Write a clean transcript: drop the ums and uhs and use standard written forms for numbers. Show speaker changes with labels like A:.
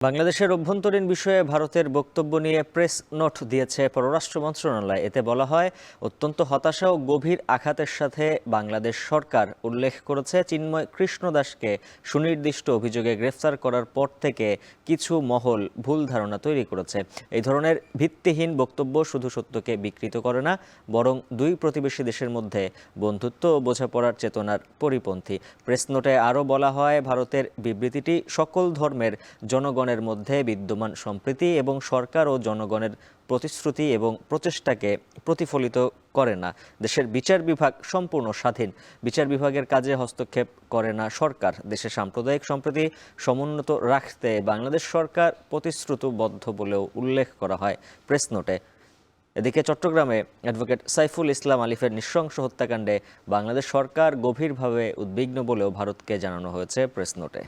A: বাংলাদেশের অভ্যন্তরীণ বিষয়ে ভারতের বক্তব্য নিয়ে প্রেস নোট দিয়েছে পররাষ্ট্র মন্ত্রণালয়। এতে বলা হয়, অত্যন্ত হতাশা ও গভীর আঘাতের সাথে বাংলাদেশ সরকার উল্লেখ করেছে, চিন্ময় কৃষ্ণ দাসকে সুনির্দিষ্ট অভিযোগে গ্রেফতার করার পর থেকে কিছু মহল ভুল ধারণা তৈরি করেছে। এই ধরনের ভিত্তিহীন বক্তব্য শুধু সত্যকে বিকৃত করে না, বরং দুই প্রতিবেশী দেশের মধ্যে বন্ধুত্ব ও বোঝাপড়ার চেতনার পরিপন্থী। প্রেস নোটে আরও বলা হয়, ভারতের বিবৃতিটি সকল ধর্মের জনগণের মধ্যে বিদ্যমান সম্প্রীতি এবং সরকার ও জনগণের প্রতিশ্রুতি এবং প্রচেষ্টাকে প্রতিফলিত করে না। দেশের বিচার বিভাগ সম্পূর্ণ স্বাধীন। বিচার বিভাগের কাজে হস্তক্ষেপ করে না সরকার। দেশে সাম্প্রদায়িক সম্প্রীতি সমুন্নত রাখতে বাংলাদেশ সরকার প্রতিশ্রুতিবদ্ধ বলেও উল্লেখ করা হয় প্রেস নোটে। এদিকে চট্টগ্রামে অ্যাডভোকেট সাইফুল ইসলাম আলিফের নৃশংস হত্যাকাণ্ডে বাংলাদেশ সরকার গভীরভাবে উদ্বিগ্ন বলেও ভারতকে জানানো হয়েছে প্রেস নোটে।